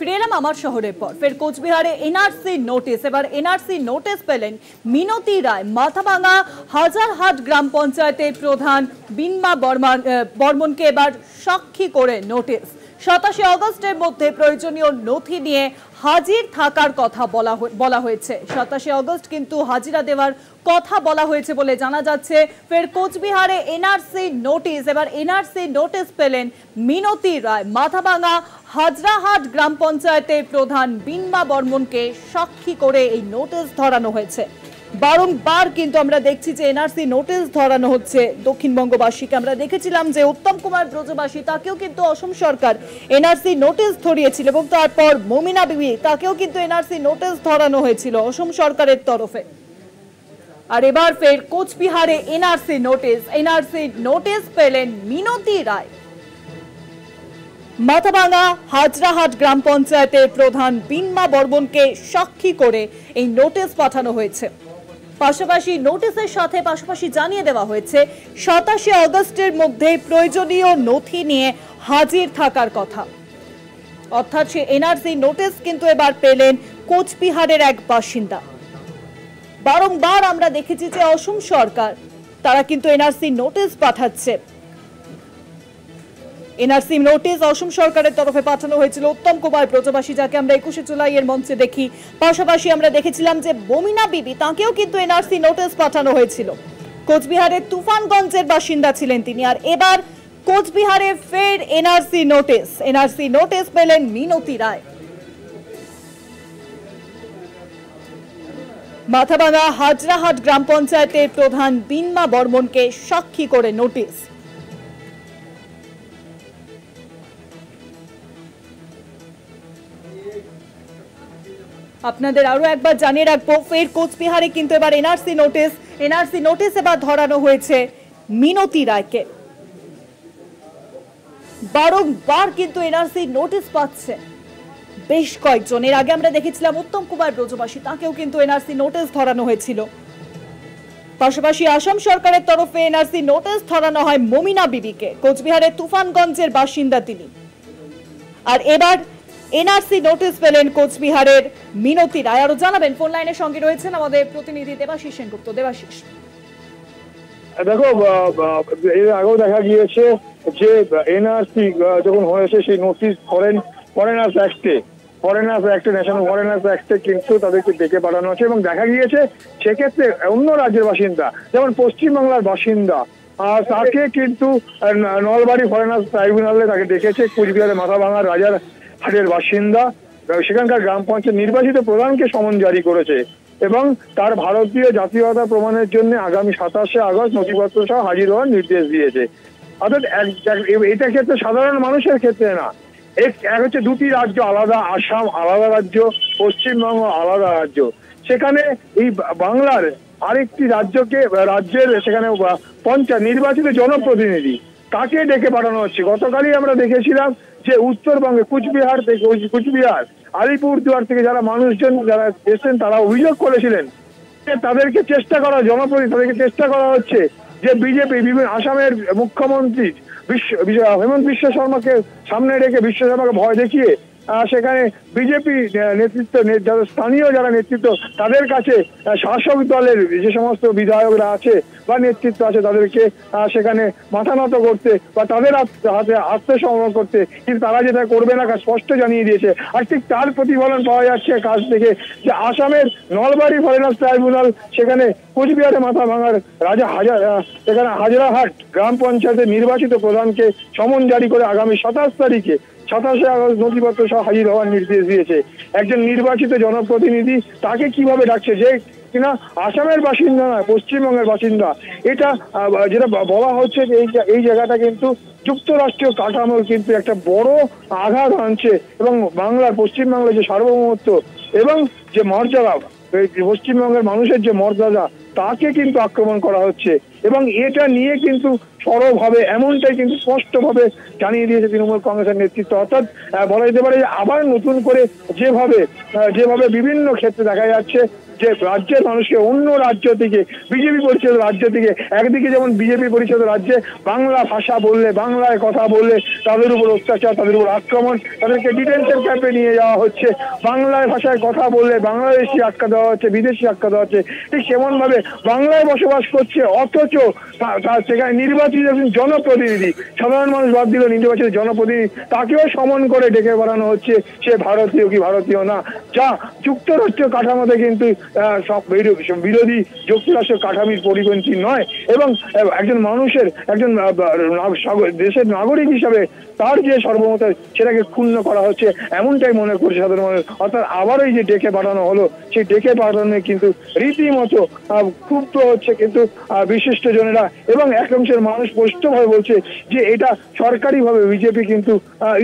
ফিরে এলাম আমার শহরের পর। ফের কোচবিহারে এনআরসি নোটিশ। এবার এনআরসি নোটিশ পেলেন মিনতি রায়। মাথাভাঙা হাজারহাট গ্রাম পঞ্চায়েতের প্রধান বিনমা বর্মনকে এবার সাক্ষী করে নোটিশ। 27 আগস্টের মধ্যে প্রয়োজনীয় নথি নিয়ে হাজির থাকার কথা বলা হয়েছে। 27 আগস্ট কিন্তু হাজিরা দেওয়ার কথা বলা হয়েছে বলে জানা যাচ্ছে। ফের কোচবিহারে এনআরসি নোটিশ। এবার এনআরসি নোটিশ পেলেন মিনতি রায়। মাথাভাঙা হাজরাহাট গ্রাম পঞ্চায়েতের প্রধান বিনমা বর্মনকে সাক্ষী করে এই নোটিশ ধরানো হয়েছে। বারংবার কিন্তু আমরা দেখছি যে এনআরসি নোটিশ ধরানো হচ্ছে দক্ষিণবঙ্গবাসীকে। আমরা দেখেছিলাম যে উত্তম কুমার ব্রজবাসী, তাকেও কিন্তু অসম সরকার এনআরসি নোটিশ ধরিয়েছিল এবং তারপর মমিনা বিবি, তাকেও কিন্তু এনআরসি নোটিশ ধরানো হয়েছিল অসম সরকারের তরফে। আর এবার ফের কোচবিহারে এনআরসি নোটিশ পেলেন মিনতি রায়। মাথাভাঙা হাজরাহাট গ্রাম পঞ্চায়েতের প্রধান বিনমা বর্মনকে সাক্ষী করে এই নোটিশ পাঠানো হয়েছে। পাশাপাশি নোটিশের সাথে পাশাপাশি জানিয়ে দেওয়া হয়েছে 27 আগস্টের মধ্যে প্রয়োজনীয় নথি নিয়ে হাজির থাকার কথা। অর্থাৎ সে এনআরসি নোটিশ কিন্তু এবার পেলেন কোচবিহারের এক বাসিন্দা। বারংবার আমরা দেখেছি যে অসম সরকার তারা কিন্তু এনআরসি নোটিশ পাঠাচ্ছে। এনআরসি নোটিশ অসম সরকারের তরফে পাঠানো হয়েছিল উত্তম কুমার ব্রজবাসী, যাকে আমরা 21শে জুলাই এর মঞ্চে দেখি। পাশাপাশি আমরা দেখেছিলাম যে মমিনা বিবি, তাকেও কিন্তু এনআরসি নোটিশ পাঠানো হয়েছিল। কোচবিহারের তুফানগঞ্জের বাসিন্দা ছিলেন তিনি। আর এবার কোচবিহারে ফের এনআরসি নোটিশ পেলেন মিনতি রায়। মাথাভাঙা হাজরাহাট গ্রাম পঞ্চায়েতের প্রধান বিনমা বর্মনকে সাক্ষী করে নোটিশ। আপনাদের আরো একবার জানিয়ে রাখবো, ফের কোচবিহারে কিন্তু এবার এনআরসি নোটিশ এবার ধরানো হয়েছে মিনতি রায়কে। বারংবার কিন্তু এনআরসি নোটিশ পাচ্ছে বেশ কয়েকজন। এর আগে আমরা দেখেছিলাম উত্তম কুমার ব্রজবাসী, তাকেও কিন্তু এনআরসি নোটিশ ধরানো হয়েছিল। পাশাপাশি আসাম সরকারের তরফে এনআরসি নোটিশ ধরানো হয় মমিনা বিবিকে। কোচবিহারের তুফানগঞ্জের বাসিন্দা তিনি। আর এবার এনআরসি নোটিশ পেলেন কোচবিহারের মিনতি রায়। আরো জানাবেন, ফোন লাইনের সঙ্গে রয়েছেন আমাদের প্রতিনিধি দেবাশিস সেনগুপ্ত। দেবাশিস, দেখো, এর আগেও দেখা গিয়েছে যে এনআরসি যখন হয়েছে সেই নোটিশ ফরেনার্স অ্যাক্টে ন্যাশনাল ফরেনার্স অ্যাক্টে কিন্তু তাদেরকে ডেকে পাঠানো হচ্ছে এবং দেখা গিয়েছে সেক্ষেত্রে অন্য রাজ্যের বাসিন্দা, যেমন পশ্চিমবাংলার বাসিন্দা, আর তাকে কিন্তু নলবাড়ি ফরেনার্স ট্রাইব্যুনালে তাকে ডেকেছে। কোচবিহারের মাথাভাঙার রাজারহাটের বাসিন্দা, সেখানকার গ্রাম পঞ্চায়েত নির্বাচিত প্রধানকে সমন জারি করেছে এবং তার ভারতীয় জাতীয়তা প্রমাণের জন্য আগামী 27 আগস্ট নথিপত্র সহ হাজির হওয়ার নির্দেশ দিয়েছে। অর্থাৎ এটা ক্ষেত্রে সাধারণ মানুষের ক্ষেত্রে না, এক হচ্ছে দুটি রাজ্য আলাদা, আসাম আলাদা রাজ্য, পশ্চিমবঙ্গ আলাদা রাজ্য। সেখানে এই বাংলার আরেকটি রাজ্যের সেখানে নির্বাচিত জনপ্রতিনিধি, তাকে ডেকে পাঠানো হচ্ছে। গতকালই আমরা দেখেছিলাম যে উত্তরবঙ্গে কুচবিহার আলিপুরদুয়ার থেকে যারা মানুষজন যারা এসেছেন তারা অভিযোগ করেছিলেন তাদেরকে তাদেরকে চেষ্টা করা হচ্ছে যে বিজেপি আসামের মুখ্যমন্ত্রী হেমন্ত বিশ্ব শর্মাকে সামনে রেখে ভয় দেখিয়ে সেখানে বিজেপি নেতৃত্ব, স্থানীয় যারা নেতৃত্ব, তাদের কাছে শাসক দলের যে সমস্ত বিধায়করা আছে বা নেতৃত্ব আছে তাদেরকে সেখানে মাথা নত করতে বা তাদের হাতে আত্মসমর্পণ করতে, কিন্তু তারা যেটা করবে না স্পষ্ট জানিয়ে দিয়েছে। আর ঠিক তার প্রতিফলন পাওয়া যাচ্ছে কাজ থেকে যে আসামের নলবাড়ি ফরেনার্স ট্রাইব্যুনাল সেখানে কোচবিহারে মাথাভাঙার সেখানে হাজরাহাট গ্রাম পঞ্চায়েতের নির্বাচিত প্রধানকে সমন জারি করে আগামী 27 আগস্ট নথিপত্র সহ হাজির হওয়ার নির্দেশ দিয়েছে। একজন নির্বাচিত জনপ্রতিনিধি, তাকে কিভাবে ডাকছে যে কিনা আসামের বাসিন্দা নয়, পশ্চিমবঙ্গের বাসিন্দা। এটা যেটা বলা হচ্ছে যে এই জায়গাটা কিন্তু যুক্তরাষ্ট্রীয় কাঠামোর কিন্তু একটা বড় আঘাত আনছে এবং পশ্চিমবাংলার যে সার্বভৌমত্ব এবং যে মর্যাদা, পশ্চিমবঙ্গের মানুষের যে মর্যাদা, তাকে কিন্তু আক্রমণ করা হচ্ছে এবং এটা নিয়ে কিন্তু সরবভাবে এমনটাই কিন্তু স্পষ্টভাবে জানিয়ে দিয়েছে তৃণমূল কংগ্রেসের নেতৃত্ব। অর্থাৎ বলা যেতে পারে যে আবার নতুন করে যেভাবে বিভিন্ন ক্ষেত্রে দেখা যাচ্ছে যে রাজ্যের মানুষকে অন্য রাজ্য থেকে বিজেপি পরিচিত রাজ্য থেকে একদিকে যেমন বিজেপি পরিচিত রাজ্যে বাংলা ভাষা বললে বাংলায় কথা বললে তাদের উপর অত্যাচার, তাদের উপর আক্রমণ, তাদেরকে ডিটেনশন ক্যাম্পে নিয়ে যাওয়া হচ্ছে, বাংলায় ভাষায় কথা বললে বাংলাদেশি আখ্যা দেওয়া হচ্ছে, বিদেশি আখ্যা দেওয়া হচ্ছে। ঠিক সেমন ভাবে বাংলায় বসবাস করছে অথচ সেখানে নির্বাচিত জনপ্রতিনিধি, সাধারণ মানুষ বাদ দিল নির্বাচিত জনপ্রতিনিধি, তাকেও সমন করে ডেকে বাড়ানো হচ্ছে সে ভারতীয় কি ভারতীয় না, যা যুক্তরাষ্ট্র কাঠামোতে কিন্তু সব বিরোধী যুক্তরাষ্ট্র কাঠামির পরিপন্থী নয়। এবং একজন মানুষের একজন দেশের নাগরিক হিসাবে তার যে সর্বমত সেটাকে ক্ষুণ্ণ করা হচ্ছে এমনটাই মনে করছে সাধারণ মানুষ। অর্থাৎ আবারও এই যে ডেকে পাঠানো হলো, সেই ডেকে পাঠানো কিন্তু রীতিমতো ক্ষুব্ধ হচ্ছে কিন্তু বিশিষ্ট জনেরা, এবং এক অংশের মানুষ স্পষ্টভাবে বলছে যে এটা সরকারিভাবে বিজেপি কিন্তু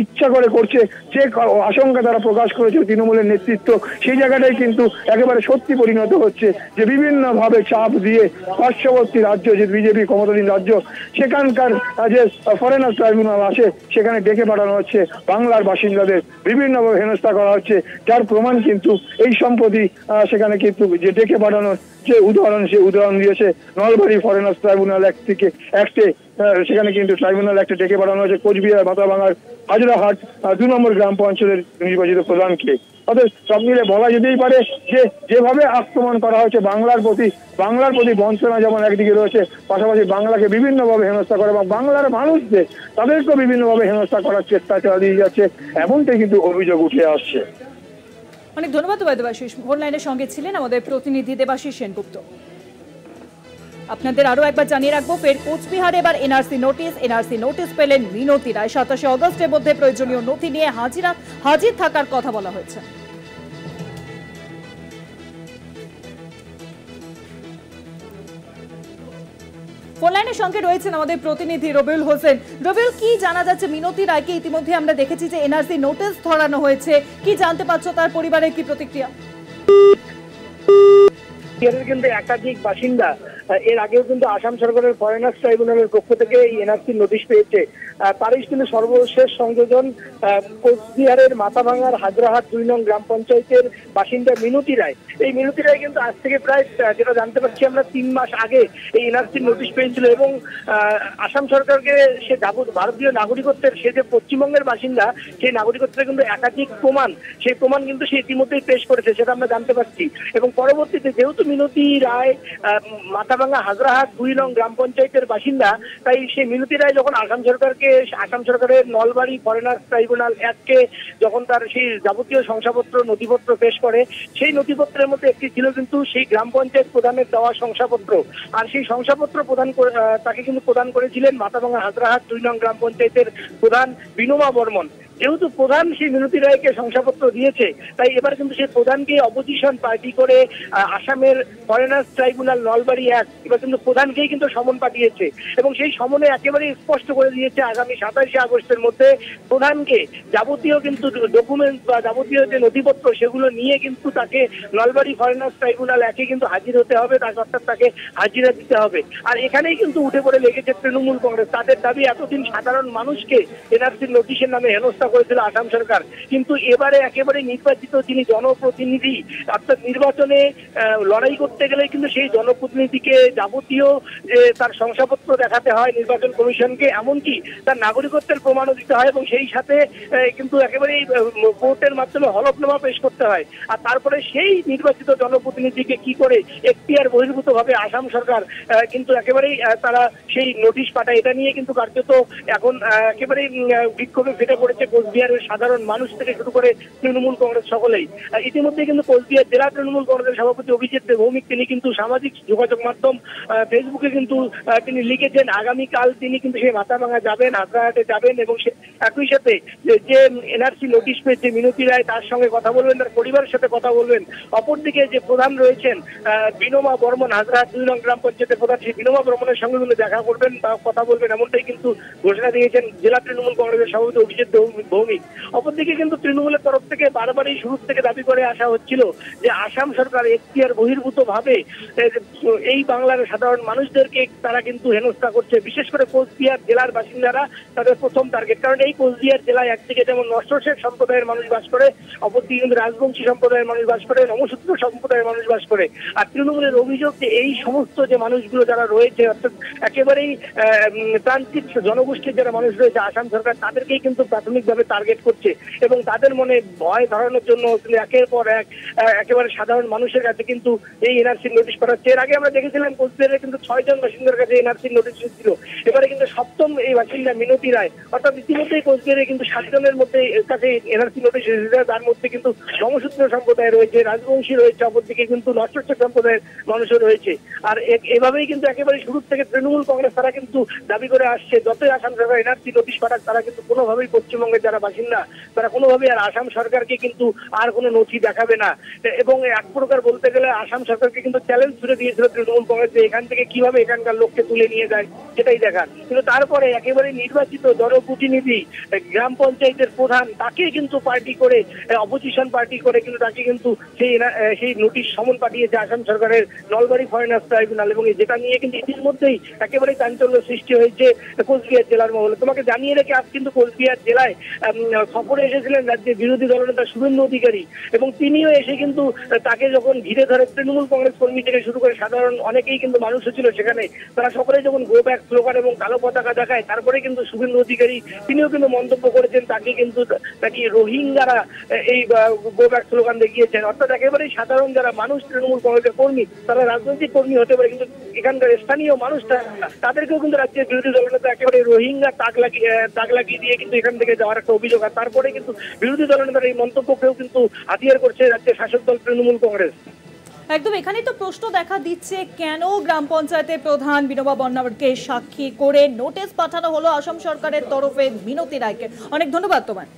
ইচ্ছা করে করছে। যে আশঙ্কা তারা প্রকাশ করেছে তৃণমূলের নেতৃত্ব, সেই জায়গাটাই কিন্তু একেবারে সত্যি পরিণত হচ্ছে যে বিভিন্নভাবে চাপ দিয়ে পার্শ্ববর্তী রাজ্য যে বিজেপি ক্ষমতাধীন রাজ্য সেখানকার যে ফরেনার ট্রাইব্যুনাল আসে সেখানে ডেকে পাঠানো হচ্ছে বাংলার বাসিন্দাদের, বিভিন্নভাবে হেনস্থা করা হচ্ছে, যার প্রমাণ কিন্তু এই সম্প্রতি সেখানে কিন্তু যে ডেকে পাঠানোর যে উদাহরণ সে উদাহরণ দিয়েছে নলবাড়ি ফরেনার্স ট্রাইব্যুনাল অ্যাক্টে সেখানে কিন্তু ট্রাইব্যুনাল অ্যাক্টে ডেকে পাঠানো হয়েছে কোচবিহার মাথাভাঙার হাজরাহাট 2 নম্বর গ্রাম পঞ্চায়েতের নির্বাচিত প্রধানকে। অর্থাৎ সব মিলে বলা যেতেই পারে যে যেভাবে আক্রমণ করা হয়েছে বাংলার প্রতি বঞ্চনা যেমন একদিকে রয়েছে, পাশাপাশি বাংলাকে বিভিন্নভাবে হেনস্থা করে এবং বাংলার মানুষদের তাদেরকেও বিভিন্নভাবে হেনস্থা করার চেষ্টা চালিয়ে যাচ্ছে, এমনটাই কিন্তু অভিযোগ উঠে আসছে। অনেক ধন্যবাদ দেবাশিস। ফোন লাইনের সঙ্গে ছিলেন আমাদের প্রতিনিধি দেবাশিস সেনগুপ্ত। আপনাদের আরো একবার জানিয়ে রাখবো, ফের কোচবিহারে এবার এনআরসি নোটিশ পেলেন মিনতি রায়। 27 অগস্টের মধ্যে প্রয়োজনীয় নথি নিয়ে হাজির থাকার কথা বলা হয়েছে। ফোন লাইনের সঙ্গে রয়েছেন আমাদের প্রতিনিধি রবিউল হোসেন। রবিউল, কি জানা যাচ্ছে? মিনতি রায়কে ইতিমধ্যে আমরা দেখেছি যে এনআরসি নোটিশ ধরানো হয়েছে, কি জানতে পারছো, তার পরিবারের কি প্রতিক্রিয়া? কিন্তু একাধিক বাসিন্দা এর আগেও কিন্তু আসাম সরকারের ফরেনার্স ট্রাইব্যুনালের পক্ষ থেকে এই এনআরসি নোটিশ পেয়েছে। তারই কিন্তু সর্বশেষ সংযোজন কোচবিহারের মাথাভাঙার হাজরাহাট 2 নং গ্রাম পঞ্চায়েতের বাসিন্দা মিনতি রায়। এই মিনতি রায় কিন্তু আজ থেকে প্রায় যেটা জানতে পারছি আমরা 3 মাস আগে এই এনআরসি নোটিশ পেয়েছিল এবং আসাম সরকারকে সে ভারতীয় নাগরিকত্বের, সে যে পশ্চিমবঙ্গের বাসিন্দা সেই নাগরিকত্বের কিন্তু একাধিক প্রমাণ, সেই প্রমাণ কিন্তু সে ইতিমধ্যেই পেশ করেছে, সেটা আমরা জানতে পারছি। এবং পরবর্তীতে যেহেতু মিনতি রায় মাথাভাঙা হাজরাহাট 2 নং গ্রাম পঞ্চায়েতের বাসিন্দা, তাই সেই মিনতি রায় যখন আসাম সরকারের নলবাড়ি ফরেনার্স ট্রাইব্যুনাল অ্যাক্টে যখন তার সেই যাবতীয় শংসাপত্র নথিপত্র পেশ করে, সেই নথিপত্রের মধ্যে একটি ছিল কিন্তু সেই গ্রাম পঞ্চায়েত প্রধানের দেওয়া শংসাপত্র। আর সেই শংসাপত্র তাকে কিন্তু প্রদান করেছিলেন মাথাভাঙা হাজরাহাট 2 নং গ্রাম পঞ্চায়েতের প্রধান বিনোমা বর্মন। যেহেতু প্রধান সেই মিনতি রায়কে শংসাপত্র দিয়েছে, তাই এবার কিন্তু সেই প্রধানকে অপোজিশন পার্টি করে আসামের ফরেনার্স ট্রাইব্যুনাল নলবাড়ি অ্যাক্ট এবার কিন্তু প্রধানকেই কিন্তু সমন পাঠিয়েছে এবং সেই সমনে একেবারে স্পষ্ট করে দিয়েছে আগামী 27 আগস্টের মধ্যে প্রধানকে যাবতীয় কিন্তু ডকুমেন্ট বা যাবতীয় যে নথিপত্র সেগুলো নিয়ে কিন্তু তাকে নলবাড়ি ফরেনার্স ট্রাইব্যুনাল অ্যাক্টে কিন্তু হাজির হতে হবে, অর্থাৎ তাকে হাজিরা দিতে হবে। আর এখানেই কিন্তু উঠে পড়ে লেগেছে তৃণমূল কংগ্রেস। তাদের দাবি এতদিন সাধারণ মানুষকে এনআরসি নোটিশের নামে হেনস্থা করেছিল আসাম সরকার, কিন্তু এবারে একেবারে নির্বাচিত যিনি জনপ্রতিনিধি, অর্থাৎ নির্বাচনে লড়াই করতে গেলে কিন্তু সেই জনপ্রতিনিধিকে যাবতীয় যে তার শংসাপত্র দেখাতে হয় নির্বাচন কমিশনকে, এমনকি তার নাগরিকত্বের প্রমাণও দিতে হয় এবং সেই সাথে কিন্তু একেবারেই কোর্টের মাধ্যমে হলফনামা পেশ করতে হয়। আর তারপরে সেই নির্বাচিত জনপ্রতিনিধিকে কি করে এখতিয়ার বহির্ভূতভাবে আসাম সরকার কিন্তু একেবারেই তারা সেই নোটিশ পাঠায়। এটা নিয়ে কিন্তু কার্যত এখন একেবারেই বিক্ষোভে ফেটে পড়েছে কোচবিহারের সাধারণ মানুষ থেকে শুরু করে তৃণমূল কংগ্রেস সকলেই। ইতিমধ্যে কিন্তু কোচবিহার জেলা তৃণমূল কংগ্রেসের সভাপতি অভিজিৎ ভৌমিক তিনি কিন্তু সামাজিক যোগাযোগ মাধ্যম ফেসবুকে কিন্তু তিনি লিখেছেন আগামীকাল তিনি কিন্তু সেই মাথাভাঙা যাবেন, হাজরাহাটে যাবেন এবং একই সাথে যে এনআরসি নোটিশ পেয়েছে মিনতি রায় তার সঙ্গে কথা বলবেন, তার পরিবারের সাথে কথা বলবেন। অপরদিকে যে প্রধান রয়েছেন বিনোমা বর্মন, হাজরাহাট 2 নং গ্রাম পঞ্চায়েতের প্রধান, সেই বিনোমা বর্মনের সঙ্গে কিন্তু দেখা করবেন বা কথা বলবেন, এমনটাই কিন্তু ঘোষণা দিয়েছেন জেলা তৃণমূল কংগ্রেসের সভাপতি অভিজিৎ ভৌমিক। ভৌমিক। অপরদিকে কিন্তু তৃণমূলের তরফ থেকে বারবারই শুরু থেকে দাবি করে আসা হচ্ছিল যে আসাম সরকার এখতিয়ার বহির্ভূত ভাবে এই বাংলার সাধারণ মানুষদেরকে তারা কিন্তু হেনস্থা করছে। বিশেষ করে কোচবিহার জেলার বাসিন্দারা তাদের প্রথম টার্গেট, কারণ এই কোচবিহার জেলায় একদিকে যেমন নষ্টশেখ সম্প্রদায়ের মানুষ বাস করে, অপরদিকে কিন্তু রাজবংশী সম্প্রদায়ের মানুষ বাস করে, নমশূদ্র সম্প্রদায়ের মানুষ বাস করে। আর তৃণমূলের অভিযোগ যে এই সমস্ত যে মানুষগুলো যারা রয়েছে, অর্থাৎ একেবারেই প্রান্তিক জনগোষ্ঠীর যারা মানুষ রয়েছে, আসাম সরকার তাদেরকেই কিন্তু প্রাথমিকভাবে টার্গেট করছে এবং তাদের মনে ভয় ধরানোর জন্য একের পর এক একেবারে সাধারণ মানুষের কাছে কিন্তু এই এনআরসি নোটিশ পাঠাচ্ছে। এর আগে আমরা দেখেছিলাম কোচবিহারে কিন্তু 6 জন বাসিন্দার কাছে এনআরসি নোটিশ ছিল। এবারে কিন্তু 7ম এই বাসিন্দা মিনতি রায়, অর্থাৎ ইতিমধ্যেই কোচবিহারে কিন্তু 7 জনের মধ্যে কাছে এনআরসি নোটিশ এসেছে। তার মধ্যে কিন্তু নমশূদ্র সম্প্রদায় রয়েছে, রাজবংশী রয়েছে, অপরদিকে কিন্তু নষ্টশেখ সম্প্রদায়ের মানুষও রয়েছে। আর এভাবেই কিন্তু একেবারে শুরু থেকে তৃণমূল কংগ্রেস তারা কিন্তু দাবি করে আসছে যতই আসাম সরকার এনআরসি নোটিশ পাঠাক, তারা কিন্তু কোনোভাবেই পশ্চিমবঙ্গের যারা বাসিন্দা তারা কোনোভাবেই আর আসাম সরকারকে কিন্তু আর কোনো নথি দেখাবে না। এবং এক প্রকার বলতে গেলে আসাম সরকারকে কিন্তু চ্যালেঞ্জ ছুড়ে দিয়েছিল তৃণমূল কংগ্রেস এখান থেকে কিভাবে এখানকার লোককে তুলে নিয়ে যায় সেটাই দেখার। কিন্তু তারপরে একেবারে নির্বাচিত জনপ্রতিনিধি গ্রাম পঞ্চায়েতের প্রধান তাকে কিন্তু পার্টি করে অপোজিশন পার্টি করে কিন্তু তাকে কিন্তু সেই নোটিশ সমন পাঠিয়েছে আসাম সরকারের নলবাড়ি ফরেনার্স ট্রাইব্যুনাল, এবং যেটা নিয়ে কিন্তু ইতিমধ্যেই একেবারে চাঞ্চল্য সৃষ্টি হয়েছে কোচবিহার জেলার মহলে। তোমাকে জানিয়ে রেখে আজ কিন্তু কোচবিহার জেলায় সফরে এসেছিলেন রাজ্যের বিরোধী দলনেতা শুভেন্দু অধিকারী, এবং তিনিও এসে কিন্তু তাকে যখন ঘিরে ধরে তৃণমূল কংগ্রেস কর্মী থেকে শুরু করে সাধারণ অনেকেই কিন্তু মানুষও ছিল সেখানে, তারা সকলে যখন গো ব্যাক স্লোগান এবং কালো পতাকা দেখায়, তারপরে কিন্তু শুভেন্দু অধিকারী তিনিও কিন্তু মন্তব্য করেছেন তাকে কিন্তু নাকি রোহিঙ্গারা এই গো ব্যাক স্লোগান দেখিয়েছেন। অর্থাৎ একেবারেই সাধারণ যারা মানুষ তৃণমূল কংগ্রেসের কর্মী, তারা রাজনৈতিক কর্মী হতে পারে কিন্তু এখানকার স্থানীয় মানুষরা তাদেরকেও কিন্তু রাজ্যের বিরোধী দলনেতা একেবারে রোহিঙ্গা তাক লাগিয়ে দিয়ে কিন্তু এখান থেকে যাওয়ার একটা অভিযোগ। আর তারপরে কিন্তু বিরোধী দলনেতার এই মন্তব্যকেও কিন্তু হাতিয়ার করছে রাজ্যের শাসক দল তৃণমূল কংগ্রেস। একদম এখানেই তো প্রশ্ন দেখা দিচ্ছে, কেন গ্রাম পঞ্চায়েতের প্রধান বিনোবা বর্মাকে সাক্ষী করে নোটিশ পাঠানো হলো আসাম সরকারের তরফে মিনতি রায়কে। অনেক ধন্যবাদ তোমায়।